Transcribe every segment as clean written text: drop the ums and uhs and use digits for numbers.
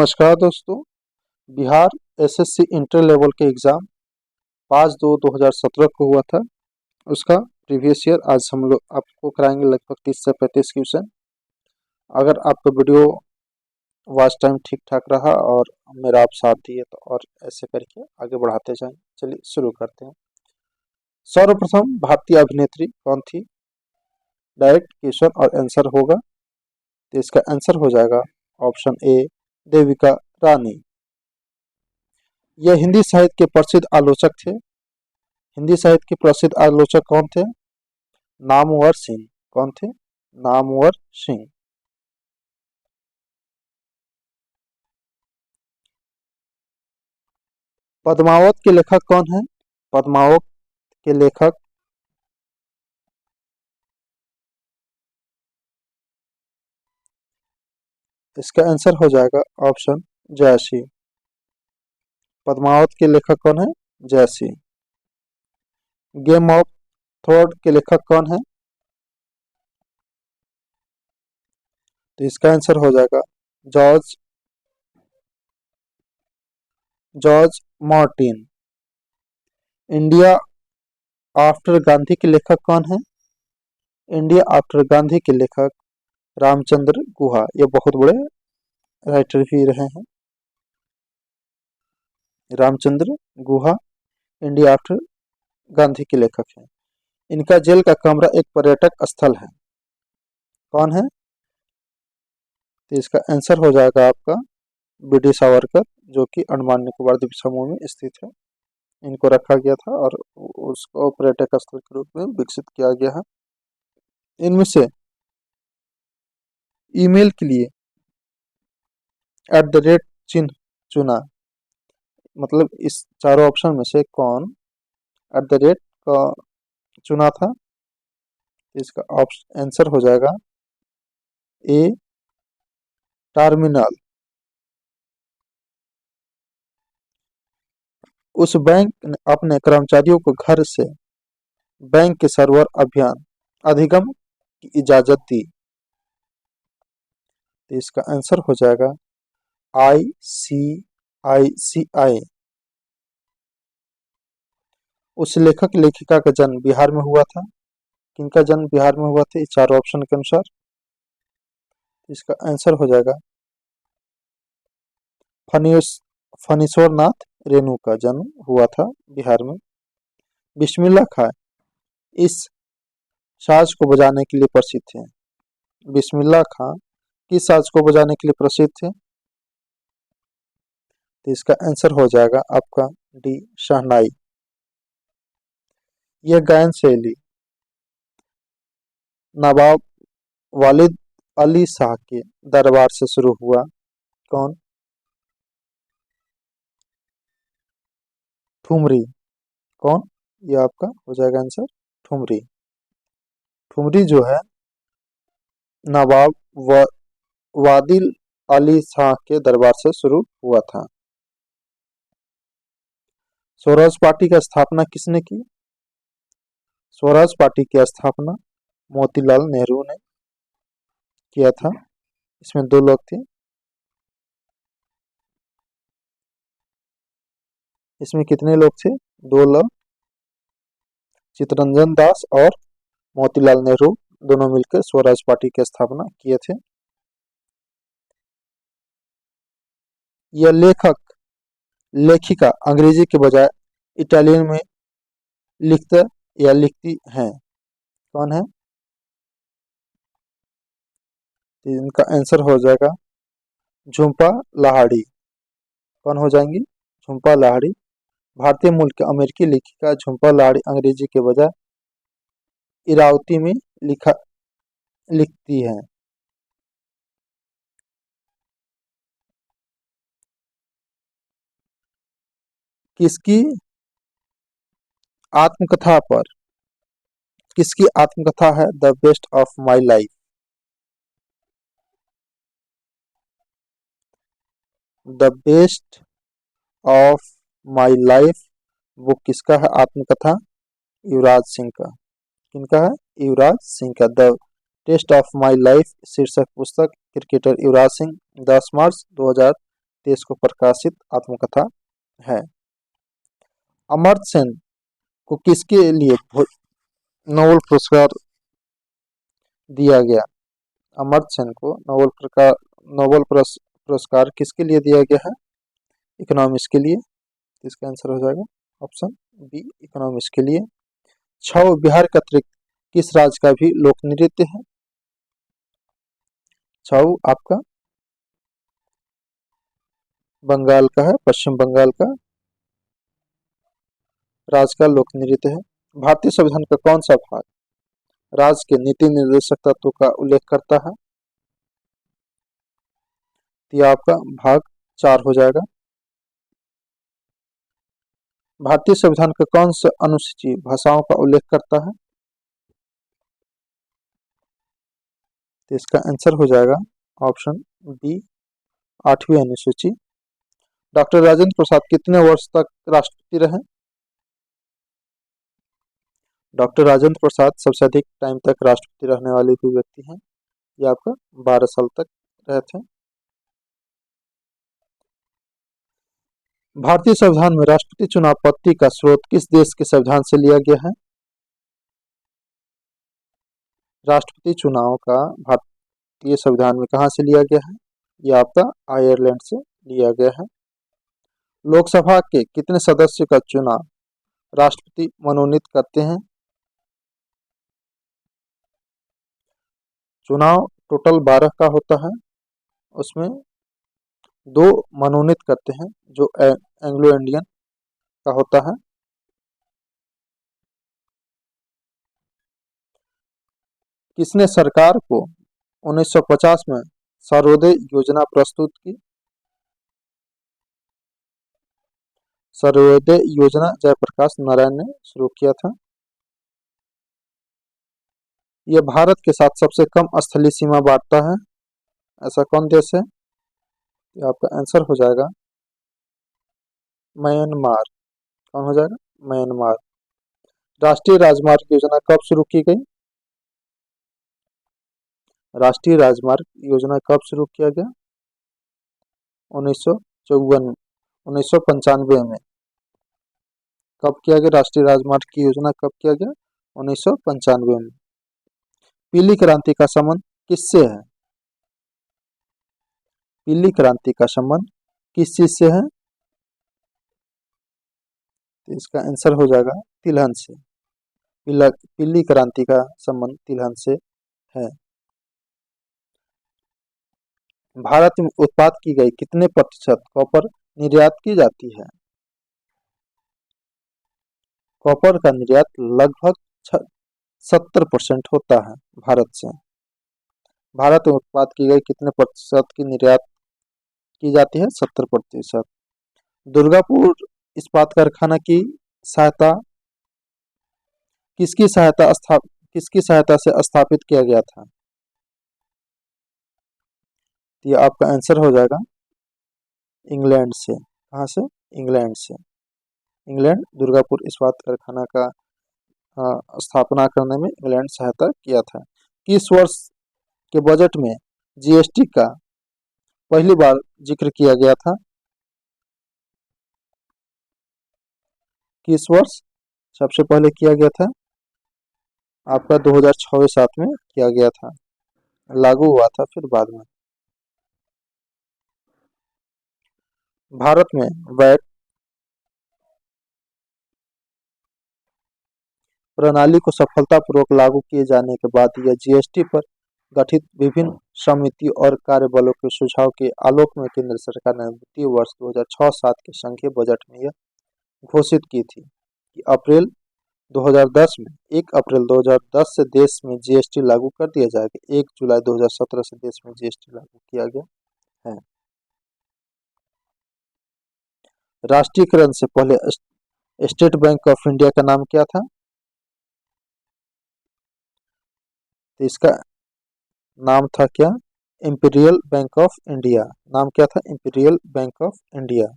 नमस्कार दोस्तों। Bihar SSC inter level के एग्ज़ाम 5/2/2017 को हुआ था। उसका प्रीवियस ईयर आज हम लोग आपको कराएंगे लगभग 30 से 35 क्वेश्चन। अगर आपका वीडियो वॉच टाइम ठीक ठाक रहा और मेरा आप साथ दिए तो और ऐसे करके आगे बढ़ाते जाएं। चलिए शुरू करते हैं। सर्वप्रथम भारतीय अभिनेत्री कौन थी? डायरेक्ट क्वेश्चन और आंसर होगा, तो इसका आंसर हो जाएगा ऑप्शन ए, देविका रानी। यह हिंदी साहित्य के प्रसिद्ध आलोचक थे। हिंदी साहित्य के प्रसिद्ध आलोचक कौन थे? नामवर सिंह। कौन थे? नामवर सिंह। पद्मावत के लेखक कौन है? पद्मावत के लेखक इसका आंसर हो जाएगा ऑप्शन जयसी। पद्मावत के लेखक कौन है? जयसी। गेम ऑफ थ्रोन के लेखक कौन है? तो इसका आंसर हो जाएगा George Martin. India after Gandhi के लेखक कौन है? इंडिया आफ्टर गांधी के लेखक रामचंद्र गुहा। ये बहुत बड़े राइटर भी रहे हैं। रामचंद्र गुहा इंडिया आफ्टर गांधी के लेखक हैं। इनका जेल का कमरा एक पर्यटक स्थल है। कौन है? तो इसका आंसर हो जाएगा आपका बीडी सावरकर, जो कि अंडमान निकोबार द्वीप समूह में स्थित है। इनको रखा गया था और उसको पर्यटक स्थल के रूप में विकसित किया गया है। इनमें से ईमेल के लिए @ चिन्ह चुना, मतलब इस चारों ऑप्शन में से कौन @ का चुना था? इसका आंसर हो जाएगा ए, टर्मिनल। उस बैंक ने अपने कर्मचारियों को घर से बैंक के सर्वर अभियान अधिगम की इजाजत दी। तो इसका आंसर हो जाएगा ICICI। उस लेखक लेखिका का जन्म बिहार में हुआ था। किनका जन्म बिहार में हुआ था इस चारों ऑप्शन के अनुसार? इसका आंसर हो जाएगा फणीश्वर नाथ रेणु का जन्म हुआ था बिहार में। बिस्मिल्लाह खां इस साज को बजाने के लिए प्रसिद्ध थे। बिस्मिल्लाह खां किस साज को बजाने के लिए प्रसिद्ध थे? तो इसका आंसर हो जाएगा आपका डी, शहनाई। यह गायन शैली नवाब वालिद अली शाह के दरबार से शुरू हुआ। कौन? ठुमरी। कौन? ये आपका हो जाएगा आंसर ठुमरी। ठुमरी जो है नवाब वादिल अली शाह के दरबार से शुरू हुआ था। स्वराज पार्टी की स्थापना किसने की? स्वराज पार्टी की स्थापना मोतीलाल नेहरू ने किया था। इसमें 2 लोग थे। इसमें कितने लोग थे? 2 लोग, चित्तरंजन दास और मोतीलाल नेहरू दोनों मिलकर स्वराज पार्टी की स्थापना किए थे। यह लेखिका अंग्रेजी के बजाय इटालियन में लिखते या लिखती हैं। कौन है? इनका आंसर हो जाएगा झुम्पा लाहिड़ी। कौन हो जाएंगी? झुम्पा लाहिड़ी। भारतीय मूल के अमेरिकी लेखिका झुम्पा लाहिड़ी अंग्रेजी के बजाय इरावती में लिखती हैं। किसकी आत्मकथा है the best of my life? The best of my life वो किसका है आत्मकथा? युवराज सिंह का। किनका है? युवराज सिंह का। The test of my life शीर्षक पुस्तक क्रिकेटर युवराज सिंह 10 मार्च देश को प्रकाशित आत्मकथा है। अमर्त्य सेन को किसके लिए नोबेल पुरस्कार दिया गया? अमर्त्य सेन को नोबेल पुरस्कार किसके लिए दिया गया है? इकोनॉमिक्स के लिए। इसका आंसर हो जाएगा ऑप्शन बी, इकोनॉमिक्स के लिए। छऊ बिहार के अतिरिक्त किस राज्य का भी लोक नृत्य है? छऊ आपका बंगाल का है, पश्चिम बंगाल का राज्य का लोक नृत्य है। भारतीय संविधान का कौन सा भाग राज्य के नीति निर्देशक तत्वों का उल्लेख करता है? यह आपका भाग 4 हो जाएगा। भारतीय संविधान का कौन सा अनुसूची भाषाओं का उल्लेख करता है? तो इसका आंसर हो जाएगा ऑप्शन बी, 8वीं अनुसूची। डॉक्टर राजेंद्र प्रसाद कितने वर्ष तक राष्ट्रपति रहे? डॉक्टर राजेंद्र प्रसाद सबसे अधिक टाइम तक राष्ट्रपति रहने वाले भी व्यक्ति हैं। ये आपका 12 साल तक रहे थे। भारतीय संविधान में राष्ट्रपति चुनाव पद्धति का स्रोत किस देश के संविधान से लिया गया है? राष्ट्रपति चुनाव का भारतीय संविधान में कहां से लिया गया है? यह आपका आयरलैंड से लिया गया है। लोकसभा के कितने सदस्य का चुनाव राष्ट्रपति मनोनीत करते हैं? चुनाव टोटल 12 का होता है, उसमें 2 मनोनीत करते हैं जो एंग्लो इंडियन का होता है। किसने सरकार को 1950 में सर्वोदय योजना प्रस्तुत की? सर्वोदय योजना जयप्रकाश नारायण ने शुरू किया था। यह भारत के साथ सबसे कम स्थलीय सीमा बांटता है, ऐसा कौन देश है? यह आपका आंसर हो जाएगा म्यांमार। कौन हो जाएगा? म्यांमार। राष्ट्रीय राजमार्ग योजना कब शुरू की गई? राष्ट्रीय राजमार्ग योजना कब शुरू किया गया? 1995 में। कब किया गया राष्ट्रीय राजमार्ग की योजना, कब किया गया? 1995 में। पीली क्रांति का संबंध किससे है? पीली क्रांति का संबंध किस चीज से है? तो इसका आंसर हो जाएगा तिलहन से। पीली क्रांति का संबंध तिलहन से है। भारत में उत्पाद की गई कितने प्रतिशत कॉपर निर्यात की जाती है? कॉपर का निर्यात लगभग 70% होता है भारत से। भारत में उत्पाद की गई कितने प्रतिशत की निर्यात की जाती है? 70%। दुर्गापुर इस्पात कारखाना की सहायता किसकी सहायता से स्थापित किया गया था? ये आपका आंसर हो जाएगा इंग्लैंड से। कहाँ से? इंग्लैंड से। इंग्लैंड दुर्गापुर इस्पात कारखाना का स्थापना करने में इंग्लैंड सहायता किया था। किस वर्ष के बजट में जीएसटी का पहली बार जिक्र किया गया था? किस वर्ष सबसे पहले किया गया था? आपका 2006-7 में किया गया था, लागू हुआ था फिर बाद में। भारत में वैट प्रणाली को सफलतापूर्वक लागू किए जाने के बाद यह जीएसटी पर गठित विभिन्न समिति और कार्यबलों के सुझाव के आलोक में केंद्र सरकार ने वित्तीय वर्ष 2006-7 के संघीय बजट में यह घोषित की थी कि 1 अप्रैल 2010 से देश में जीएसटी लागू कर दिया जाएगा। 1 जुलाई 2017 से देश में जीएसटी लागू किया गया है। राष्ट्रीयकरण से पहले स्टेट बैंक ऑफ इंडिया का नाम क्या था? तो इसका नाम था क्या? Imperial bank of India. नाम क्या था? Imperial bank of India.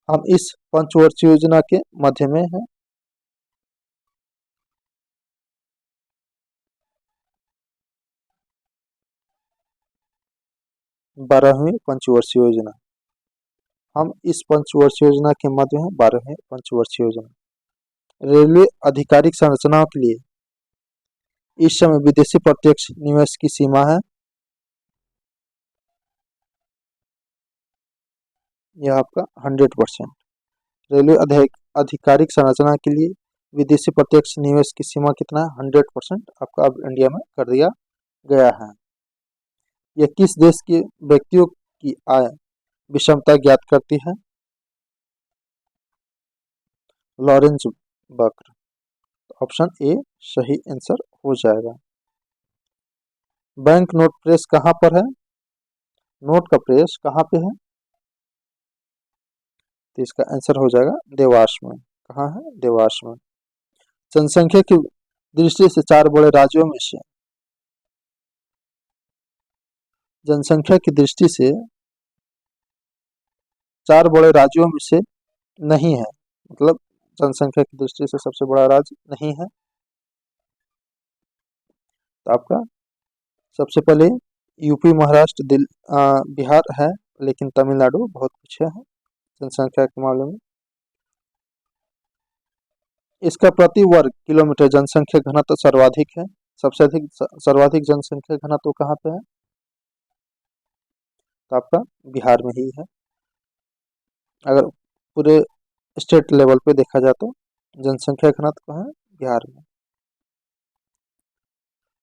हम इस पंचवर्षीय योजना के मध्य में हैं। 12वीं पंचवर्षीय योजना। हम इस पंचवर्षीय योजना के मध्य हैं, 12वीं पंचवर्षीय योजना। रेलवे आधिकारिक संरचनाओं के लिए इस समय विदेशी प्रत्यक्ष निवेश की सीमा है, यह आपका 100%। रेलवे आधिकारिक संरचना के लिए विदेशी प्रत्यक्ष निवेश की सीमा कितना है? 100% आपका अब इंडिया में कर दिया गया है। यह किस देश के व्यक्तियों की आय विषमता ज्ञात करती है? लॉरेंज वक्र। ऑप्शन ए सही आंसर हो जाएगा। बैंक नोट प्रेस कहाँ पर है? नोट का प्रेस कहाँ पे है? तो इसका आंसर हो जाएगा देवास में। कहाँ है? देवास में। जनसंख्या की दृष्टि से 4 बड़े राज्यों में से जनसंख्या की दृष्टि से 4 बड़े राज्यों में से नहीं है, मतलब जनसंख्या की दृष्टि से सबसे बड़ा राज्य नहीं है। तो आपका सबसे पहले यूपी, महाराष्ट्र, बिहार है, लेकिन तमिलनाडु बहुत पीछे है जनसंख्या के मामले में। इसका प्रति वर्ग किलोमीटर जनसंख्या घनत्व सर्वाधिक है। सबसे अधिक सर्वाधिक जनसंख्या घनत्व कहाँ पे है? तो आपका बिहार में ही है। अगर पूरे स्टेट लेवल पे देखा जाए तो जनसंख्या घनत्व है बिहार में।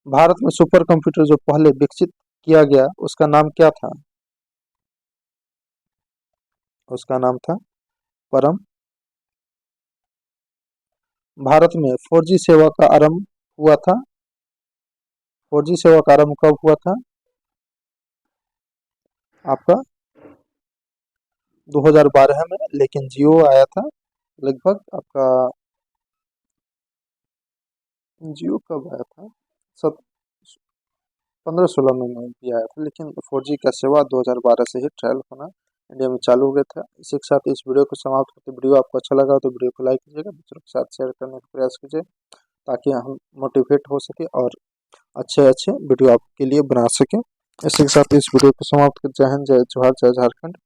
भारत में सुपर कंप्यूटर जो पहले विकसित किया गया उसका नाम क्या था? उसका नाम था परम। भारत में 4G सेवा का आरंभ हुआ था। 4G सेवा का आरंभ कब हुआ था? आपका 2012 में, लेकिन जियो आया था लगभग आपका, जियो कब आया था? 15-16 में भी आया था, लेकिन 4G का सेवा 2012 से ही ट्रायल होना इंडिया में चालू हो गया था। इसी के साथ इस वीडियो को समाप्त करते। वीडियो आपको अच्छा लगा तो वीडियो को लाइक कीजिएगा, दूसरों के साथ शेयर करने का प्रयास कीजिए ताकि हम मोटिवेट हो सके और अच्छे अच्छे वीडियो आपके लिए बना सकें। इसी के साथ इस वीडियो को समाप्त कर। जय हिंद, जय जोहार, जय झारखंड।